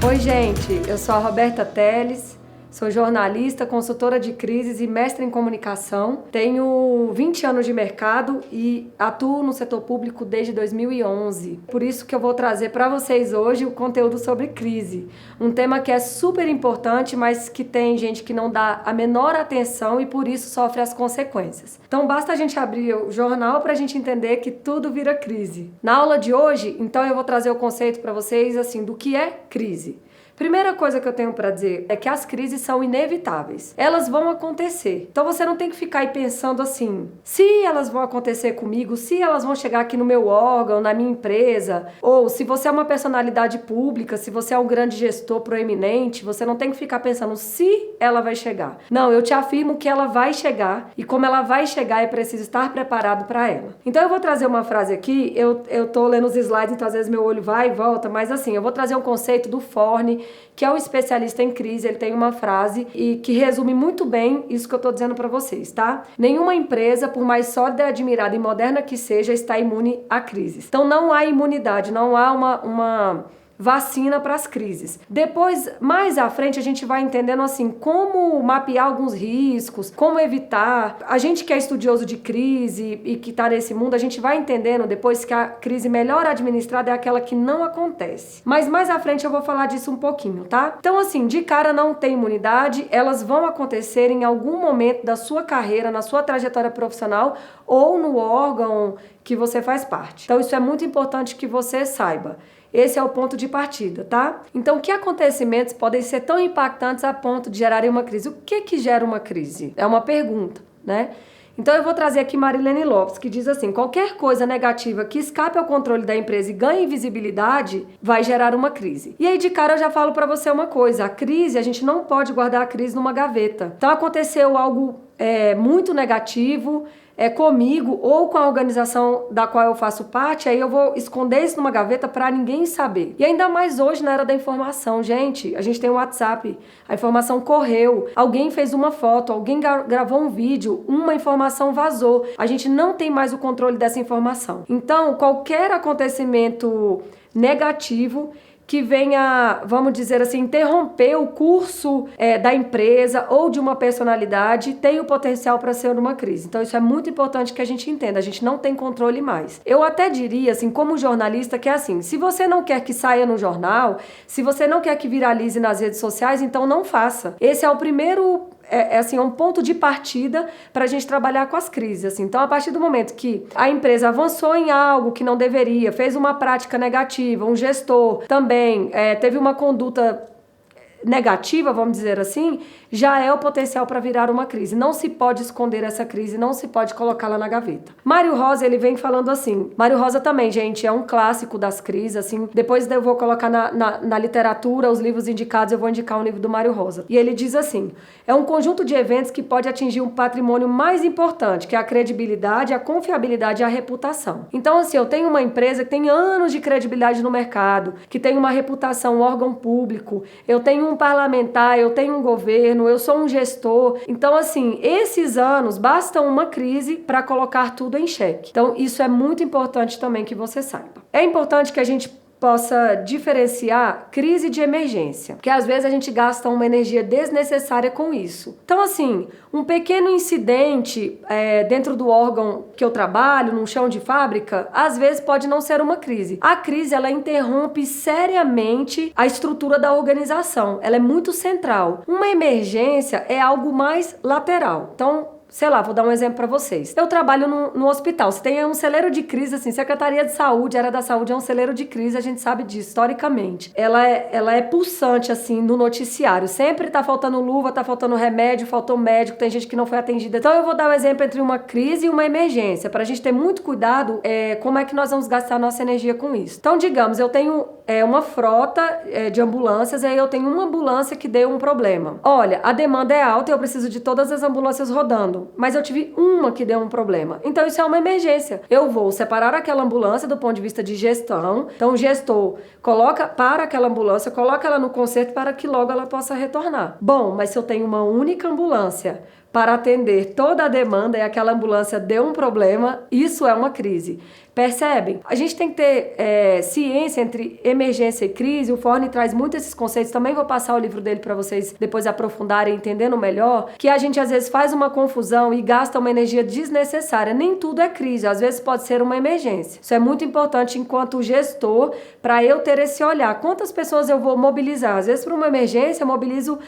Oi, gente, eu sou a Roberta Teles, sou jornalista, consultora de crises e mestre em comunicação. Tenho 20 anos de mercado e atuo no setor público desde 2011. Por isso que eu vou trazer para vocês hoje o conteúdo sobre crise. Um tema que é super importante, mas que tem gente que não dá a menor atenção e por isso sofre as consequências. Então basta a gente abrir o jornal para a gente entender que tudo vira crise. Na aula de hoje, então eu vou trazer o conceito para vocês assim do que é crise. Primeira coisa que eu tenho para dizer é que as crises são inevitáveis. Elas vão acontecer. Então você não tem que ficar aí pensando assim, se elas vão acontecer comigo, se elas vão chegar aqui no meu órgão, na minha empresa, ou se você é uma personalidade pública, se você é um grande gestor proeminente, você não tem que ficar pensando se ela vai chegar. Não, eu te afirmo que ela vai chegar e como ela vai chegar é preciso estar preparado para ela. Então eu vou trazer uma frase aqui, eu tô lendo os slides, então às vezes meu olho vai e volta, mas assim, eu vou trazer um conceito do Forne, que é um especialista em crise. Ele tem uma frase e que resume muito bem isso que eu tô dizendo para vocês, tá? Nenhuma empresa, por mais sólida, admirada e moderna que seja, está imune a crises. Então não há imunidade, não há uma vacina para as crises. Depois, mais à frente, a gente vai entendendo assim como mapear alguns riscos, como evitar. A gente que é estudioso de crise e que está nesse mundo, a gente vai entendendo depois que a crise melhor administrada é aquela que não acontece. Mas mais à frente eu vou falar disso um pouquinho, tá? Então assim, de cara não tem imunidade, elas vão acontecer em algum momento da sua carreira, na sua trajetória profissional ou no órgão que você faz parte. Então isso é muito importante que você saiba. Esse é o ponto de partida, tá? Então, que acontecimentos podem ser tão impactantes a ponto de gerarem uma crise? O que gera uma crise? É uma pergunta, né? Então, eu vou trazer aqui Marilene Lopes, que diz assim, qualquer coisa negativa que escape ao controle da empresa e ganhe visibilidade vai gerar uma crise. E aí, de cara, eu já falo pra você uma coisa, a crise, a gente não pode guardar a crise numa gaveta. Então, aconteceu algo muito negativo, comigo ou com a organização da qual eu faço parte, aí eu vou esconder isso numa gaveta para ninguém saber. E ainda mais hoje na era da informação, gente, a gente tem o WhatsApp, a informação correu, alguém fez uma foto, alguém gravou um vídeo, uma informação vazou, a gente não tem mais o controle dessa informação. Então, qualquer acontecimento negativo que venha, vamos dizer assim, interromper o curso da empresa ou de uma personalidade, tem o potencial para ser uma crise. Então isso é muito importante que a gente entenda, a gente não tem controle mais. Eu até diria, assim, como jornalista, que é assim, se você não quer que saia no jornal, se você não quer que viralize nas redes sociais, então não faça. Esse é o primeiro... assim, um ponto de partida para a gente trabalhar com as crises. Assim. Então, a partir do momento que a empresa avançou em algo que não deveria, fez uma prática negativa, um gestor também teve uma conduta negativa, vamos dizer assim, já é o potencial para virar uma crise. Não se pode esconder essa crise, não se pode colocá-la na gaveta. Mário Rosa, ele vem falando assim, Mário Rosa também, gente, é um clássico das crises, assim, depois eu vou colocar na literatura, os livros indicados, eu vou indicar um livro do Mário Rosa. E ele diz assim, é um conjunto de eventos que pode atingir um patrimônio mais importante, que é a credibilidade, a confiabilidade e a reputação. Então, assim, eu tenho uma empresa que tem anos de credibilidade no mercado, que tem uma reputação, um órgão público, eu tenho um parlamentar, eu tenho um governo, eu sou um gestor. Então, assim, esses anos bastam uma crise para colocar tudo em xeque. Então, isso é muito importante também que você saiba. É importante que a gente possa diferenciar crise de emergência, porque às vezes a gente gasta uma energia desnecessária com isso. Então, assim, um pequeno incidente dentro do órgão que eu trabalho, num chão de fábrica, às vezes pode não ser uma crise. A crise, ela interrompe seriamente a estrutura da organização. Ela é muito central. Uma emergência é algo mais lateral. Então, sei lá, vou dar um exemplo para vocês. Eu trabalho no hospital. Você tem um celeiro de crise, assim, Secretaria de Saúde, área da saúde é um celeiro de crise, a gente sabe disso, historicamente. Ela é pulsante, assim, no noticiário. Sempre tá faltando luva, tá faltando remédio, faltou médico, tem gente que não foi atendida. Então eu vou dar um exemplo entre uma crise e uma emergência, pra gente ter muito cuidado como é que nós vamos gastar nossa energia com isso. Então, digamos, eu tenho uma frota de ambulâncias, aí eu tenho uma ambulância que deu um problema. Olha, a demanda é alta e eu preciso de todas as ambulâncias rodando. Mas eu tive uma que deu um problema. Então isso é uma emergência. Eu vou separar aquela ambulância do ponto de vista de gestão. Então o gestor para aquela ambulância, coloca ela no conserto para que logo ela possa retornar. Bom, mas se eu tenho uma única ambulância para atender toda a demanda e aquela ambulância deu um problema, isso é uma crise. Percebem? A gente tem que ter ciência entre emergência e crise. O Forni traz muito esses conceitos. Também vou passar o livro dele para vocês depois aprofundarem, entendendo melhor, que a gente às vezes faz uma confusão e gasta uma energia desnecessária. Nem tudo é crise, às vezes pode ser uma emergência. Isso é muito importante enquanto gestor, para eu ter esse olhar. Quantas pessoas eu vou mobilizar? Às vezes, para uma emergência, eu mobilizo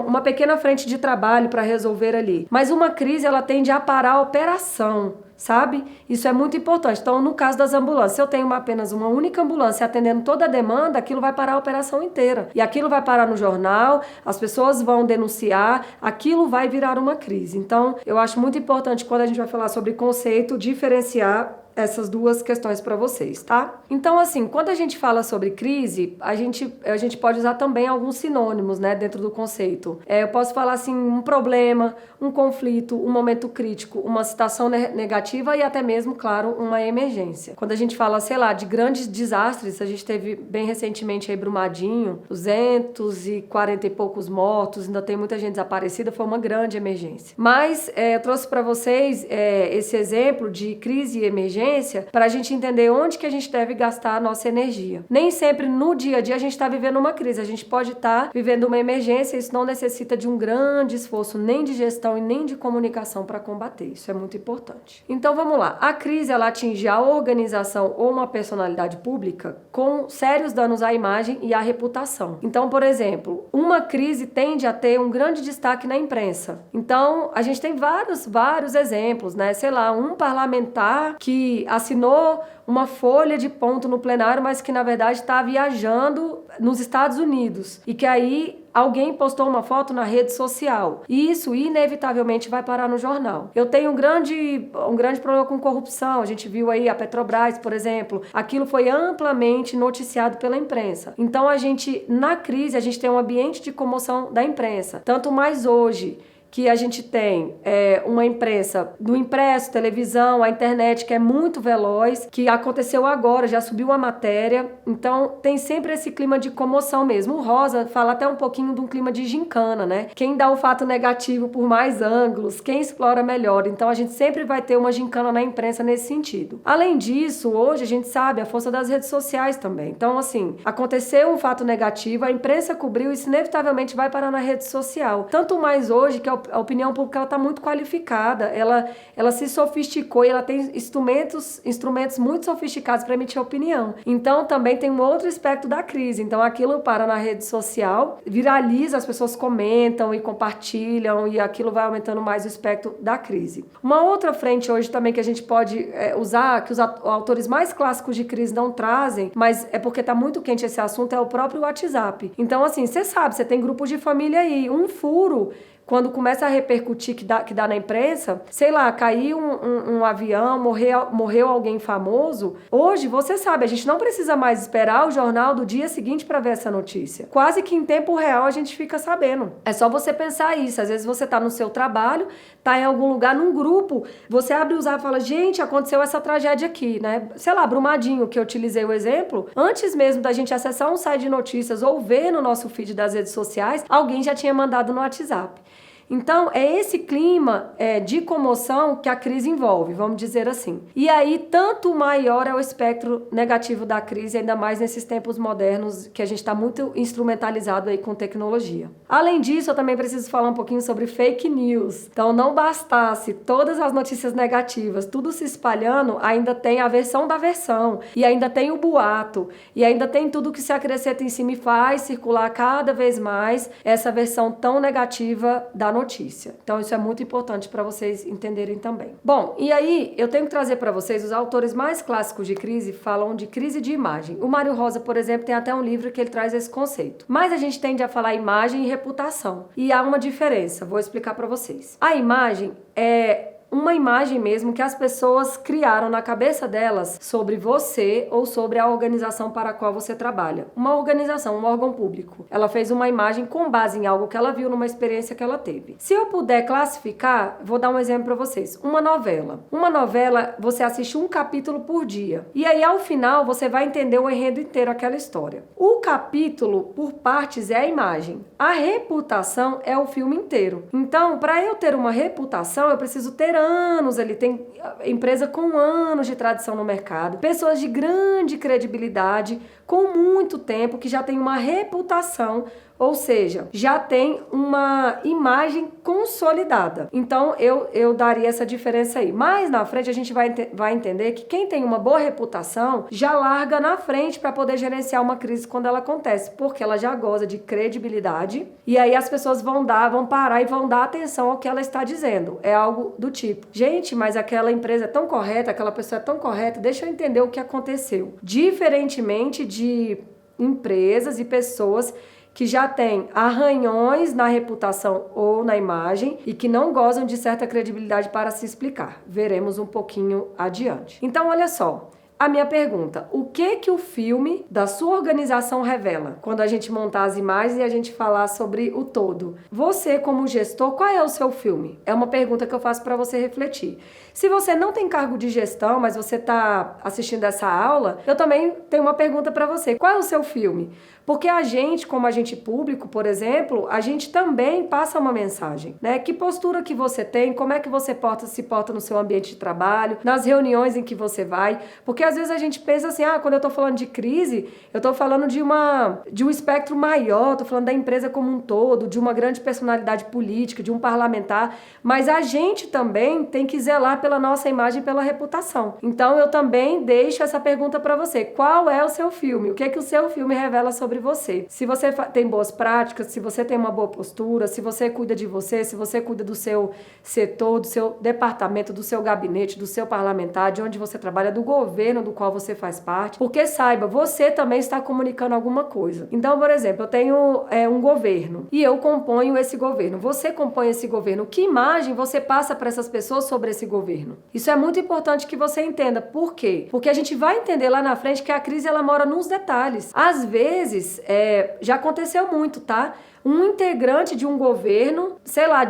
uma pequena frente de trabalho para resolver ali. Mas uma crise, ela tende a parar a operação, sabe? Isso é muito importante. Então, no caso das ambulâncias, se eu tenho apenas uma única ambulância atendendo toda a demanda, aquilo vai parar a operação inteira. E aquilo vai parar no jornal, as pessoas vão denunciar, aquilo vai virar uma crise. Então, eu acho muito importante, quando a gente vai falar sobre conceito, diferenciar essas duas questões para vocês, tá? Então, assim, quando a gente fala sobre crise, a gente pode usar também alguns sinônimos, né, dentro do conceito. Eu posso falar, assim, um problema, um conflito, um momento crítico, uma situação negativa e até mesmo, claro, uma emergência. Quando a gente fala, sei lá, de grandes desastres, a gente teve bem recentemente aí Brumadinho, 240 e poucos mortos, ainda tem muita gente desaparecida, foi uma grande emergência. Mas eu trouxe para vocês esse exemplo de crise e emergência para a gente entender onde que a gente deve gastar a nossa energia. Nem sempre no dia a dia a gente está vivendo uma crise, a gente pode estar vivendo uma emergência, isso não necessita de um grande esforço nem de gestão e nem de comunicação para combater, isso é muito importante. Então vamos lá, a crise ela atinge a organização ou uma personalidade pública com sérios danos à imagem e à reputação. Então, por exemplo, uma crise tende a ter um grande destaque na imprensa. Então, a gente tem vários exemplos, né? Sei lá, um parlamentar que assinou uma folha de ponto no plenário, mas que na verdade está viajando nos Estados Unidos e que aí alguém postou uma foto na rede social e isso inevitavelmente vai parar no jornal. Eu tenho um grande problema com corrupção, a gente viu aí a Petrobras, por exemplo, aquilo foi amplamente noticiado pela imprensa. Então na crise, a gente tem um ambiente de comoção da imprensa, tanto mais hoje que a gente tem uma imprensa do impresso, televisão, a internet que é muito veloz, que aconteceu agora, já subiu a matéria, então tem sempre esse clima de comoção mesmo. O Rosa fala até um pouquinho de um clima de gincana, né? Quem dá o fato negativo por mais ângulos, quem explora melhor, então a gente sempre vai ter uma gincana na imprensa nesse sentido. Além disso, hoje a gente sabe a força das redes sociais também, então assim, aconteceu um fato negativo, a imprensa cobriu, isso inevitavelmente vai parar na rede social, tanto mais hoje que a opinião pública está muito qualificada, ela se sofisticou e ela tem instrumentos muito sofisticados para emitir opinião. Então também tem um outro aspecto da crise, então aquilo para na rede social, viraliza, as pessoas comentam e compartilham e aquilo vai aumentando mais o espectro da crise. Uma outra frente hoje também que a gente pode usar, que os autores mais clássicos de crise não trazem, mas é porque está muito quente esse assunto, é o próprio WhatsApp. Então assim, você sabe, você tem grupos de família aí, um furo, quando começa a repercutir que dá na imprensa, sei lá, caiu um avião, morreu alguém famoso, hoje, você sabe, a gente não precisa mais esperar o jornal do dia seguinte para ver essa notícia. Quase que em tempo real a gente fica sabendo. É só você pensar isso. Às vezes você tá no seu trabalho, tá em algum lugar, num grupo, você abre o zap e fala, gente, aconteceu essa tragédia aqui, né? Sei lá, Brumadinho, que eu utilizei o exemplo, antes mesmo da gente acessar um site de notícias ou ver no nosso feed das redes sociais, alguém já tinha mandado no WhatsApp. Então, é esse clima de comoção que a crise envolve, vamos dizer assim. E aí, tanto maior é o espectro negativo da crise, ainda mais nesses tempos modernos, que a gente está muito instrumentalizado aí com tecnologia. Além disso, eu também preciso falar um pouquinho sobre fake news. Então, não bastasse todas as notícias negativas, tudo se espalhando, ainda tem a versão da versão, e ainda tem o boato, e ainda tem tudo que se acrescenta em cima e faz circular cada vez mais essa versão tão negativa da notícia. Então isso é muito importante para vocês entenderem também. Bom, e aí eu tenho que trazer para vocês, os autores mais clássicos de crise falam de crise de imagem. O Mário Rosa, por exemplo, tem até um livro que ele traz esse conceito. Mas a gente tende a falar imagem e reputação. E há uma diferença, vou explicar para vocês. A imagem é uma imagem mesmo que as pessoas criaram na cabeça delas sobre você ou sobre a organização para a qual você trabalha. Uma organização, um órgão público. Ela fez uma imagem com base em algo que ela viu, numa experiência que ela teve. Se eu puder classificar, vou dar um exemplo para vocês. Uma novela. Uma novela, você assiste um capítulo por dia. E aí, ao final, você vai entender o enredo inteiro, aquela história. O capítulo, por partes, é a imagem. A reputação é o filme inteiro. Então, para eu ter uma reputação, eu preciso ter anos ali, tem empresa com anos de tradição no mercado, pessoas de grande credibilidade, com muito tempo, que já tem uma reputação, ou seja, já tem uma imagem consolidada. Então, eu daria essa diferença aí. Mais na frente, a gente vai entender que quem tem uma boa reputação já larga na frente para poder gerenciar uma crise quando ela acontece, porque ela já goza de credibilidade e aí as pessoas vão parar e vão dar atenção ao que ela está dizendo. É algo do tipo: gente, mas aquela empresa é tão correta, aquela pessoa é tão correta, deixa eu entender o que aconteceu. Diferentemente de empresas e pessoas que já têm arranhões na reputação ou na imagem e que não gozam de certa credibilidade para se explicar. Veremos um pouquinho adiante. Então, olha só. A minha pergunta: o que o filme da sua organização revela? Quando a gente montar as imagens e a gente falar sobre o todo. Você, como gestor, qual é o seu filme? É uma pergunta que eu faço para você refletir. Se você não tem cargo de gestão, mas você está assistindo essa aula, eu também tenho uma pergunta para você. Qual é o seu filme? Porque a gente, como agente público, por exemplo, a gente também passa uma mensagem, né? Que postura que você tem, como é que você se porta no seu ambiente de trabalho, nas reuniões em que você vai, porque às vezes a gente pensa assim, quando eu tô falando de crise, eu tô falando de um espectro maior, tô falando da empresa como um todo, de uma grande personalidade política, de um parlamentar, mas a gente também tem que zelar pela nossa imagem e pela reputação. Então eu também deixo essa pergunta para você: qual é o seu filme? O que o seu filme revela sobre você? Se você tem boas práticas, se você tem uma boa postura, se você cuida de você, se você cuida do seu setor, do seu departamento, do seu gabinete, do seu parlamentar, de onde você trabalha, do governo do qual você faz parte, porque saiba, você também está comunicando alguma coisa. Então, por exemplo, eu tenho um governo e eu componho esse governo. Você compõe esse governo. Que imagem você passa para essas pessoas sobre esse governo? Isso é muito importante que você entenda. Por quê? Porque a gente vai entender lá na frente que a crise ela mora nos detalhes. Às vezes, já aconteceu muito, tá? Um integrante de um governo, sei lá,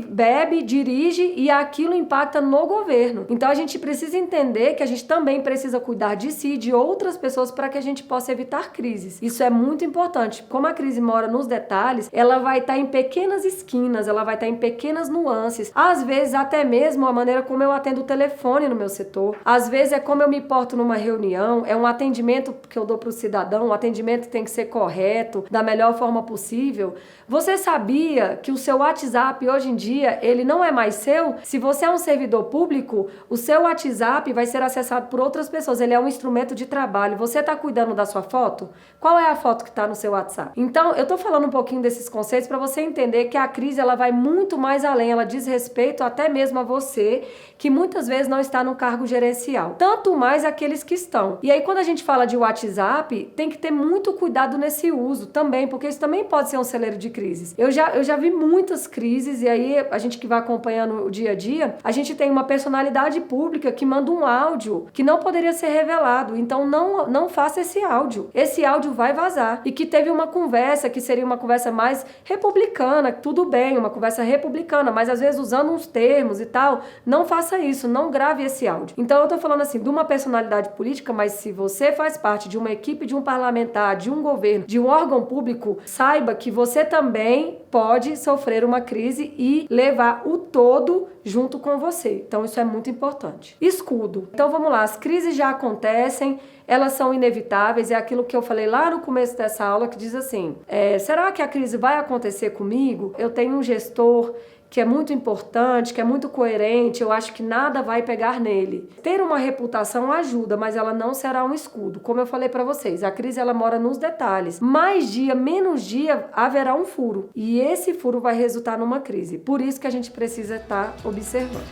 bebe, dirige e aquilo impacta no governo. Então a gente precisa entender que a gente também precisa cuidar de si e de outras pessoas para que a gente possa evitar crises. Isso é muito importante. Como a crise mora nos detalhes, ela vai estar em pequenas esquinas, ela vai estar em pequenas nuances. Às vezes até mesmo a maneira como eu atendo o telefone no meu setor. Às vezes é como eu me porto numa reunião, é um atendimento que eu dou para o cidadão, um atendimento que tem que ser correto, da melhor forma possível. Você sabia que o seu WhatsApp hoje em dia, ele não é mais seu? Se você é um servidor público, o seu WhatsApp vai ser acessado por outras pessoas. Ele é um instrumento de trabalho. Você está cuidando da sua foto? Qual é a foto que está no seu WhatsApp? Então, eu estou falando um pouquinho desses conceitos para você entender que a crise ela vai muito mais além. Ela diz respeito até mesmo a você, que muitas vezes não está no cargo gerencial. Tanto mais aqueles que estão. E aí, quando a gente fala de WhatsApp, tem que ter muito cuidado nesse uso também, porque isso também pode ser um celeiro de crises. Eu já vi muitas crises e aí a gente que vai acompanhando o dia a dia, a gente tem uma personalidade pública que manda um áudio que não poderia ser revelado. Então não faça esse áudio. Esse áudio vai vazar. E que teve uma conversa que seria uma conversa mais republicana, tudo bem, uma conversa republicana, mas às vezes usando uns termos e tal. Não faça isso, não grave esse áudio. Então eu tô falando assim de uma personalidade política, mas se você faz parte de uma equipe, de um parlamentar, de um governo, de um órgão público, saiba que você também pode sofrer uma crise e levar o todo junto com você. Então isso é muito importante. Escudo. Então vamos lá, as crises já acontecem, elas são inevitáveis, é aquilo que eu falei lá no começo dessa aula que diz assim, será que a crise vai acontecer comigo? Eu tenho um gestor que é muito importante, que é muito coerente, eu acho que nada vai pegar nele. Ter uma reputação ajuda, mas ela não será um escudo. Como eu falei para vocês, a crise ela mora nos detalhes. Mais dia, menos dia, haverá um furo. E esse furo vai resultar numa crise. Por isso que a gente precisa estar observando.